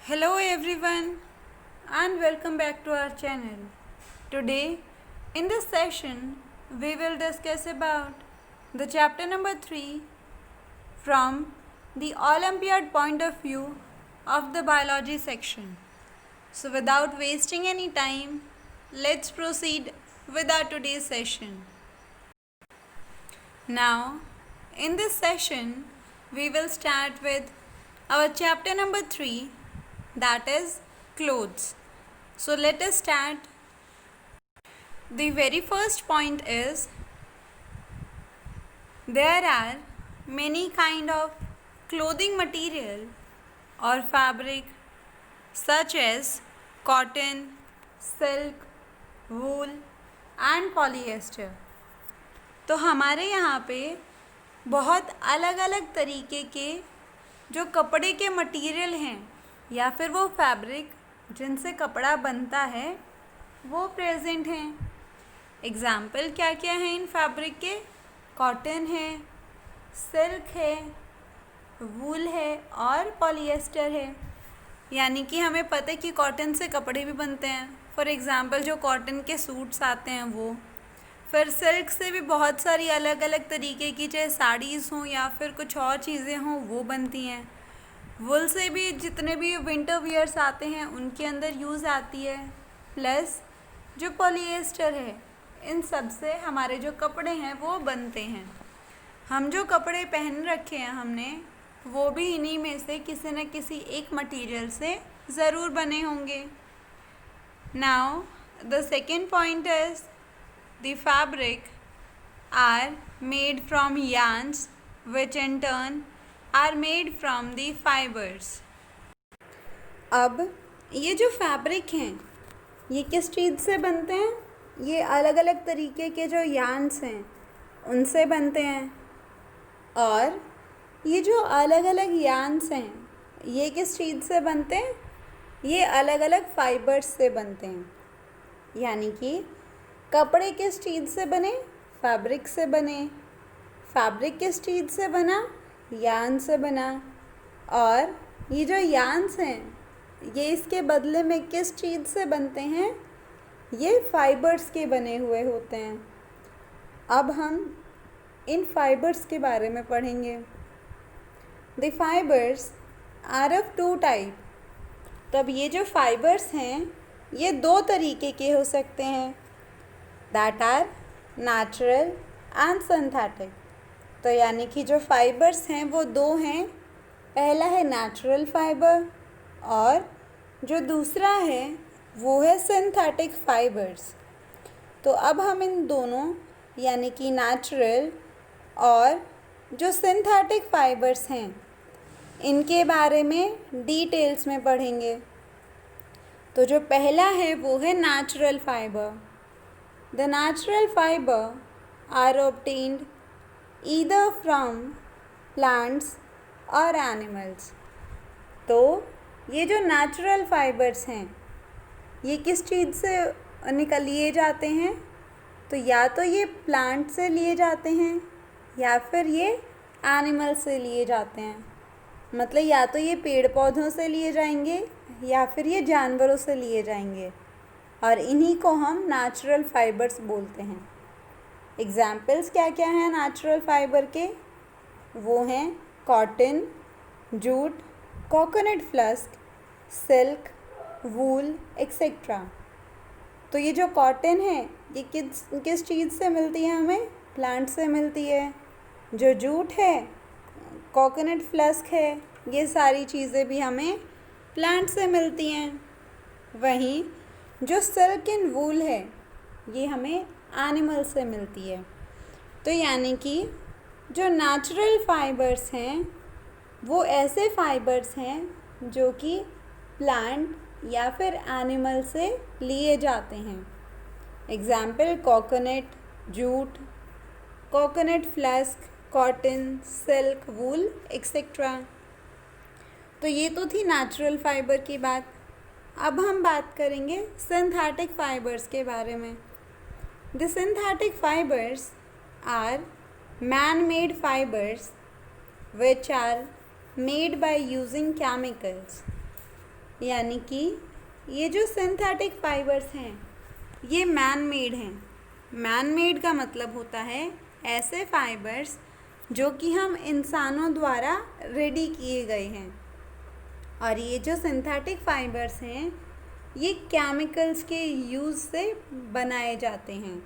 Hello everyone and welcome back to our channel. Today in this session we will discuss about the chapter number 3 from the Olympiad point of view of the biology section. So without wasting any time, let's proceed with our today's session. Now in this session we will start with our chapter number 3, that is clothes. So let us start. The very first point is there are many kind of clothing material or fabric such as cotton, silk, wool and polyester. तो हमारे यहाँ पे बहुत अलग अलग तरीके के जो कपड़े के मटेरियल हैं या फिर वो फैब्रिक जिनसे कपड़ा बनता है वो प्रेजेंट हैं. एग्ज़ाम्पल क्या क्या हैं इन फैब्रिक के? कॉटन है, सिल्क है, वूल है और पॉलिएस्टर है. यानी कि हमें पता है कि कॉटन से कपड़े भी बनते हैं. फॉर एग्ज़ाम्पल जो कॉटन के सूट्स आते हैं वो. फिर सिल्क से भी बहुत सारी अलग अलग तरीके की चाहे साड़ीज़ हों या फिर कुछ और चीज़ें हों वो बनती हैं. वुल से भी जितने भी विंटर वियर्स आते हैं उनके अंदर यूज़ आती है. प्लस जो पॉलिएस्टर है इन सब से हमारे जो कपड़े हैं वो बनते हैं. हम जो कपड़े पहन रखे हैं हमने वो भी इन्हीं में से किसी न किसी एक मटेरियल से ज़रूर बने होंगे. Now the second point is the fabric are made from yarns which in turn are made from the fibers. अब ये जो फैब्रिक हैं ये किस चीज़ से बनते हैं? ये अलग अलग तरीके के जो यार्न्स हैं उनसे बनते हैं. और ये जो अलग अलग यार्न्स हैं ये किस चीज़ से बनते हैं? ये अलग अलग फाइबर्स से बनते हैं. यानी कि कपड़े किस चीज़ से बने? फैब्रिक से बने. फैब्रिक किस चीज़ से बना? यार्न से बना. और ये जो यार्न्स हैं ये इसके बदले में किस चीज़ से बनते हैं? ये फाइबर्स के बने हुए होते हैं. अब हम इन फाइबर्स के बारे में पढ़ेंगे. The fibres are of two type. तो अब ये जो फाइबर्स हैं ये दो तरीके के हो सकते हैं. That are natural and synthetic. तो यानी कि जो फाइबर्स हैं वो दो हैं. पहला है नेचुरल फाइबर और जो दूसरा है वो है सिंथेटिक फाइबर्स. तो अब हम इन दोनों यानी कि नेचुरल और जो सिंथेटिक फाइबर्स हैं इनके बारे में डिटेल्स में पढ़ेंगे. तो जो पहला है वो है natural fibre. The natural fiber are obtained either from plants or animals. तो ये जो नेचुरल फाइबर्स हैं ये किस चीज़ से लिए जाते हैं? तो या तो ये प्लांट से लिए जाते हैं या फिर ये एनिमल से लिए जाते हैं. मतलब या तो ये पेड़ पौधों से लिए जाएंगे या फिर ये जानवरों से लिए जाएंगे और इन्हीं को हम नेचुरल फाइबर्स बोलते हैं. एग्ज़ाम्पल्स क्या क्या हैं नेचुरल फाइबर के? वो हैं cotton, jute, coconut flux, silk, wool etcetera. तो ये जो कॉटन है ये किस चीज़ से मिलती है हमें? प्लांट से मिलती है. जो जूट है, कोकोनट फ्लस्क है, ये सारी चीज़ें भी हमें प्लांट से मिलती हैं. वहीं जो सिल्क एंड वूल है ये हमें एनिमल से मिलती है. तो यानी कि जो नेचुरल फाइबर्स हैं वो ऐसे फाइबर्स हैं जो कि प्लांट या फिर एनिमल से लिए जाते हैं. एग्ज़ाम्पल कोकोनट, जूट, कोकोनट फ्लस्क, कॉटन, सिल्क, वूल एक्सेट्रा. तो ये तो थी नेचुरल फाइबर की बात. अब हम बात करेंगे सिंथेटिक फाइबर्स के बारे में. The synthetic fibres are man made fibres which are made by using chemicals. यानी कि ये जो सिंथेटिक फाइबर्स हैं ये मैन मेड हैं। मैन मेड का मतलब होता है ऐसे फाइबर्स जो कि हम इंसानों द्वारा रेडी किए गए हैं। और ये जो सिंथेटिक फाइबर्स हैं ये केमिकल्स के यूज़ से बनाए जाते हैं।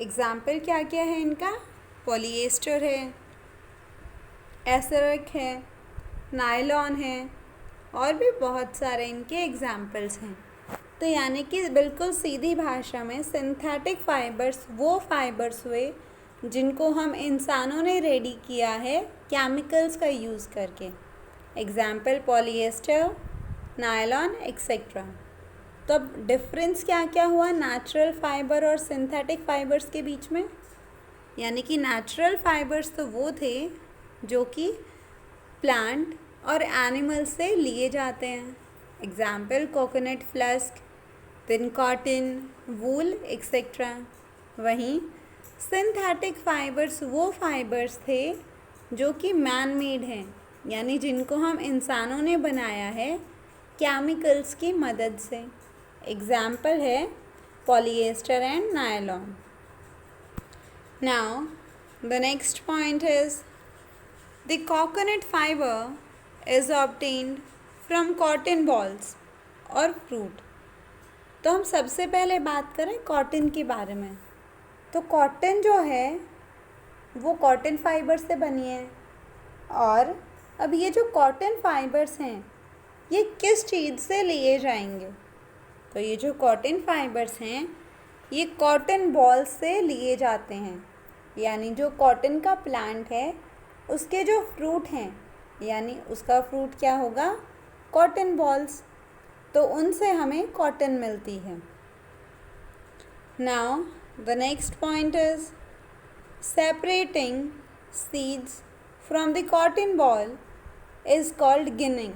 एग्ज़ाम्पल क्या क्या है इनका? पॉलीएस्टर है, एसरक है, नायलॉन है और भी बहुत सारे इनके एग्ज़ाम्पल्स हैं। तो यानी कि बिल्कुल सीधी भाषा में सिंथेटिक फाइबर्स वो फाइबर्स हुए जिनको हम इंसानों ने रेडी किया है केमिकल्स का यूज़ करके। Example polyester, nylon etcetera. तो अब डिफरेंस क्या क्या हुआ नेचुरल फाइबर और सिंथेटिक फाइबर्स के बीच में? यानी कि नेचुरल फाइबर्स तो वो थे जो कि प्लांट और एनिमल से लिए जाते हैं। Example coconut flux, then cotton, वूल एक्सेट्रा। वहीं सिंथेटिक फाइबर्स वो फाइबर्स थे जो कि मैन मेड हैं, यानी जिनको हम इंसानों ने बनाया है केमिकल्स की मदद से। एग्ज़ाम्पल है polyester and nylon. Now the next point is the coconut fibre is obtained from cotton balls और फ्रूट। तो हम सबसे पहले बात करें कॉटन के बारे में। तो कॉटन जो है वो कॉटन फाइबर से बनी है। और अब ये जो कॉटन फाइबर्स हैं ये किस चीज़ से लिए जाएंगे? तो ये जो कॉटन फाइबर्स हैं ये कॉटन बॉल्स से लिए जाते हैं, यानी जो कॉटन का प्लांट है उसके जो फ्रूट हैं, यानी उसका फ्रूट क्या होगा? Cotton balls. तो उनसे हमें कॉटन मिलती है। Now the next point is separating seeds from the cotton ball is called ginning.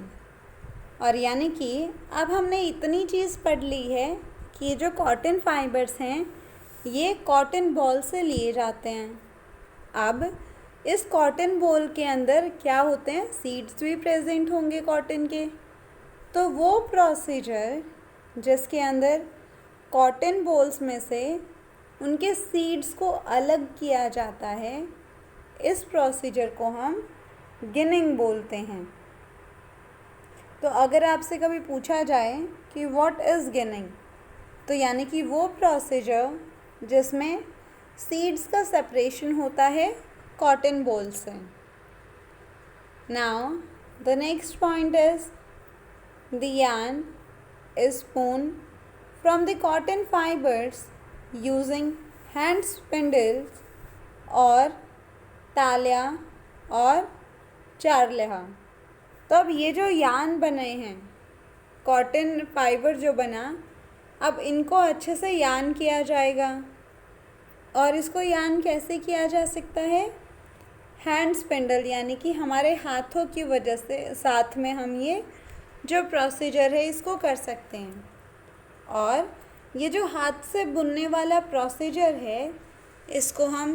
और यानी कि अब हमने इतनी चीज़ पढ़ ली है कि ये जो कॉटन फाइबर्स हैं ये कॉटन बॉल से लिए जाते हैं। अब इस कॉटन बॉल के अंदर क्या होते हैं? सीड्स भी प्रेजेंट होंगे कॉटन के। तो वो प्रोसीजर जिसके अंदर कॉटन बॉल्स में से उनके सीड्स को अलग किया जाता है, इस प्रोसीजर को हम गिनिंग बोलते हैं। तो अगर आपसे कभी पूछा जाए कि व्हाट इज़ गिनिंग, तो यानी कि वो प्रोसीजर जिसमें सीड्स का सेपरेशन होता है कॉटन बॉल से। Now the next point is the yarn is spun from the cotton fibers using hand spindles और तालिया और चारलेहा। तो अब ये जो यान बने हैं, कॉटन फाइबर जो बना, अब इनको अच्छे से यान किया जाएगा। और इसको यान कैसे किया जा सकता है? हैंड स्पिंडल, यानी कि हमारे हाथों की वजह से साथ में हम ये जो प्रोसीजर है इसको कर सकते हैं। और ये जो हाथ से बुनने वाला प्रोसीजर है इसको हम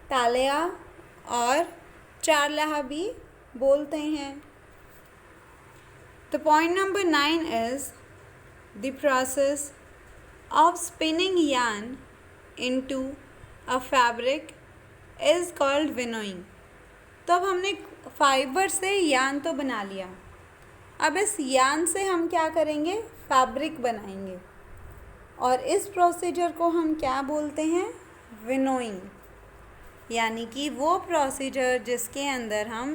तालिया और चारलाहा भी बोलते हैं। The point number 9 is the process of spinning yarn into a fabric is called winnowing। तो अब हमने फाइबर से यान तो बना लिया, अब इस यान से हम क्या करेंगे? फैब्रिक बनाएंगे। और इस प्रोसीजर को हम क्या बोलते हैं? विनोइंग। यानी कि वो प्रोसीजर जिसके अंदर हम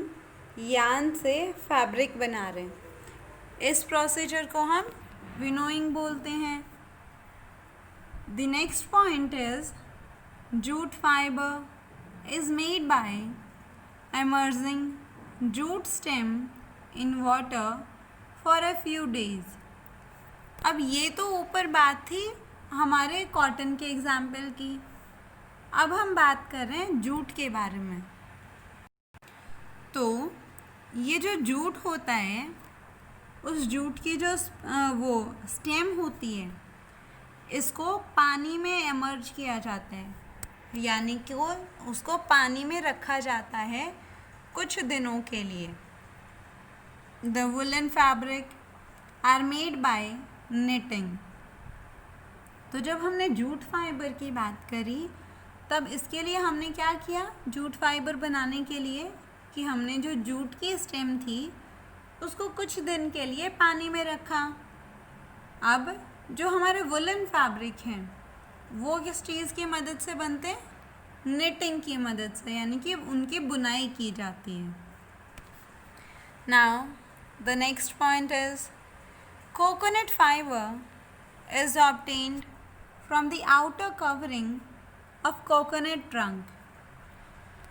यान से फैब्रिक बना रहे हैं, इस प्रोसीजर को हम विनोइंग बोलते हैं। The next point is jute fibre is made by emerging jute stem in water for a few days. अब ये तो ऊपर बात थी हमारे कॉटन के एग्जाम्पल की। अब हम बात कर रहे हैं जूट के बारे में। तो ये जो जूट होता है, उस जूट की जो वो स्टेम होती है, इसको पानी में इमर्ज किया जाता है, यानी कि उसको पानी में रखा जाता है कुछ दिनों के लिए। The woollen fabric are made by knitting. तो जब हमने जूट फाइबर की बात करी तब इसके लिए हमने क्या किया, जूट फाइबर बनाने के लिए कि हमने जो जूट की स्टेम थी उसको कुछ दिन के लिए पानी में रखा। अब जो हमारे वुलन फैब्रिक हैं वो किस चीज़ की मदद से बनते हैं, निटिंग की मदद से, यानी कि उनकी बुनाई की जाती है। Now the next point is coconut fibre is obtained from the outer covering of coconut trunk.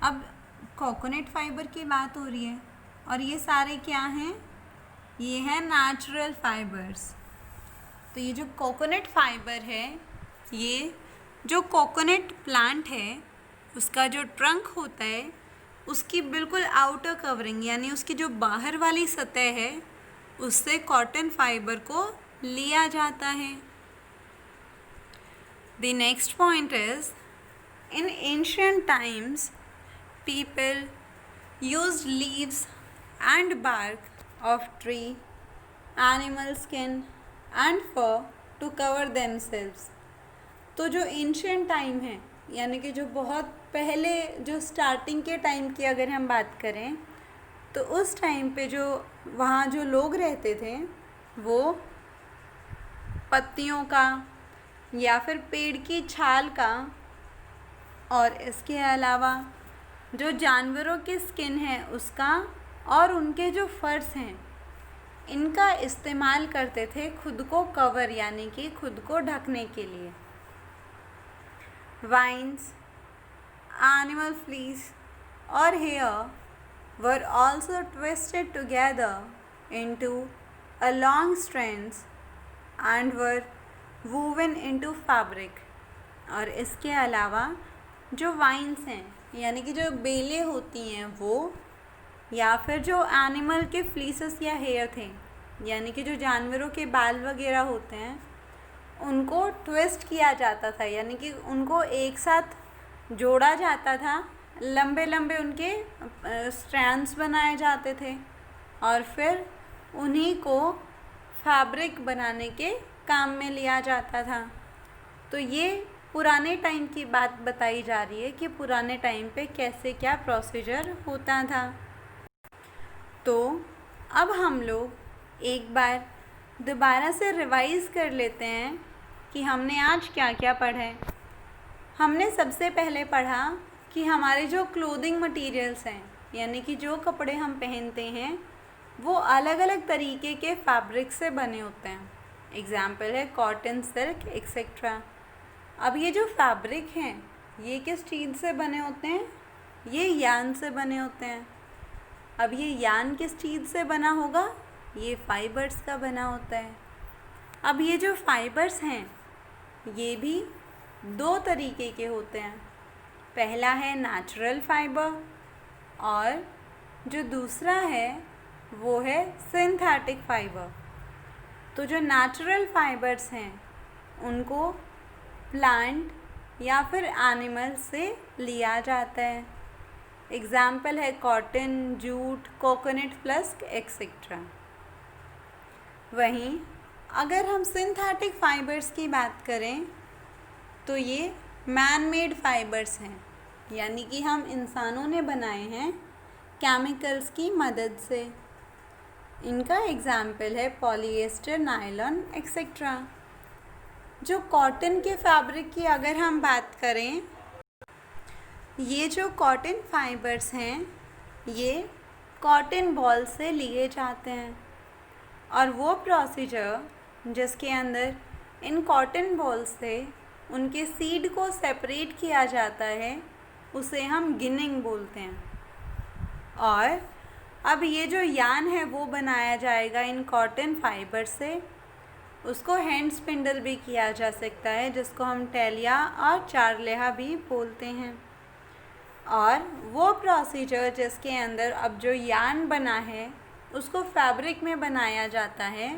अब कोकोनट फाइबर की बात हो रही है और ये सारे क्या हैं, ये हैं नेचुरल फाइबर्स। तो ये जो कोकोनट फाइबर है, ये जो कोकोनट प्लांट है उसका जो ट्रंक होता है उसकी बिल्कुल आउटर कवरिंग यानी उसकी जो बाहर वाली सतह है उससे कॉटन फाइबर को लिया जाता है। The next point is in ancient times people used leaves and bark of tree, animal skin and fur to cover themselves। तो जो एंशिएंट टाइम है यानी कि जो बहुत पहले जो स्टार्टिंग के टाइम की अगर हम बात करें तो उस टाइम पे जो वहाँ जो लोग रहते थे वो पत्तियों का या फिर पेड़ की छाल का और इसके अलावा जो जानवरों की स्किन है उसका और उनके जो फर्स हैं इनका इस्तेमाल करते थे खुद को कवर यानी कि खुद को ढकने के लिए। वाइन्स, एनिमल फ्लीस और hair were also twisted together into a long strands and were woven into fabric. और इसके अलावा जो वाइन्स हैं यानी कि जो बेलें होती हैं वो, या फिर जो एनिमल के फ्लीसेस या हेयर थे यानी कि जो जानवरों के बाल वगैरह होते हैं उनको ट्विस्ट किया जाता था यानी कि उनको एक साथ जोड़ा जाता था, लंबे लंबे उनके स्ट्रैंड्स बनाए जाते थे और फिर उन्हीं को फैब्रिक बनाने के काम में लिया जाता था। तो ये पुराने टाइम की बात बताई जा रही है कि पुराने टाइम पे कैसे क्या प्रोसीजर होता था। तो अब हम लोग एक बार दोबारा से रिवाइज़ कर लेते हैं कि हमने आज क्या क्या पढ़ा है। हमने सबसे पहले पढ़ा कि हमारे जो क्लोथिंग मटेरियल्स हैं यानी कि जो कपड़े हम पहनते हैं वो अलग अलग तरीके के फैब्रिक से बने होते हैं। एग्जाम्पल है कॉटन, सिल्क एक्सेट्रा। अब ये जो फैब्रिक हैं ये किस चीज़ से बने होते हैं, ये यान से बने होते हैं। अब ये यान किस चीज़ से बना होगा, ये फाइबर्स का बना होता है। अब ये जो फाइबर्स हैं ये भी दो तरीके के होते हैं, पहला है नेचुरल फाइबर और जो दूसरा है वो है सिंथेटिक फाइबर। तो जो नेचुरल फाइबर्स हैं उनको प्लांट या फिर एनिमल से लिया जाता है। एग्जाम्पल है cotton, jute, coconut plus etcetera. वहीं अगर हम सिंथेटिक फाइबर्स की बात करें तो ये मैन मेड फाइबर्स हैं यानी कि हम इंसानों ने बनाए हैं केमिकल्स की मदद से। इनका एग्जाम्पल है पॉलिएस्टर, नायलॉन एक्सेट्रा। जो कॉटन के फैब्रिक की अगर हम बात करें, ये जो कॉटन फाइबर्स हैं ये कॉटन बॉल से लिए जाते हैं और वो प्रोसीजर जिसके अंदर इन कॉटन बॉल से उनके सीड को सेपरेट किया जाता है उसे हम गिनिंग बोलते हैं। और अब ये जो यान है वो बनाया जाएगा इन कॉटन फाइबर से। उसको हैंड स्पिंडल भी किया जा सकता है जिसको हम टेलिया और चारलेहा भी बोलते हैं। और वो प्रोसीजर जिसके अंदर अब जो यान बना है उसको फैब्रिक में बनाया जाता है,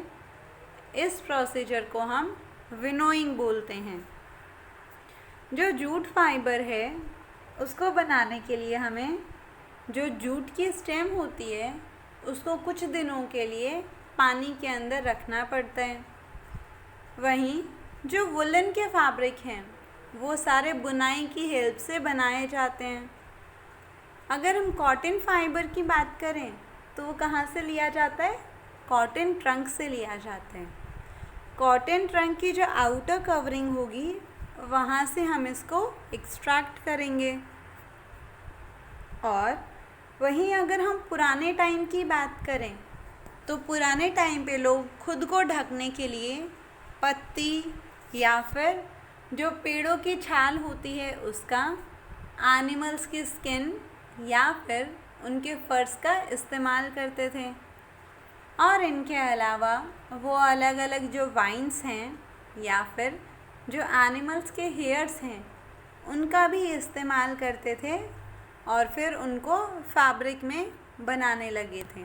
इस प्रोसीजर को हम विनोइंग बोलते हैं। जो जूट फाइबर है उसको बनाने के लिए हमें जो जूट की स्टेम होती है उसको कुछ दिनों के लिए पानी के अंदर रखना पड़ता है। वहीं जो वुलन के फैब्रिक हैं वो सारे बुनाई की हेल्प से बनाए जाते हैं। अगर हम कॉटन फाइबर की बात करें तो वो कहाँ से लिया जाता है? कॉटन ट्रंक से लिया जाता है। कॉटन ट्रंक की जो आउटर कवरिंग होगी वहाँ से हम इसको एक्सट्रैक्ट करेंगे। और वहीं अगर हम पुराने टाइम की बात करें तो पुराने टाइम पे लोग खुद को ढकने के लिए पत्ती या फिर जो पेड़ों की छाल होती है उसका, एनिमल्स की स्किन या फिर उनके फर्स का इस्तेमाल करते थे। और इनके अलावा वो अलग अलग जो वाइन्स हैं या फिर जो एनिमल्स के हेयर्स हैं उनका भी इस्तेमाल करते थे और फिर उनको फैब्रिक में बनाने लगे थे।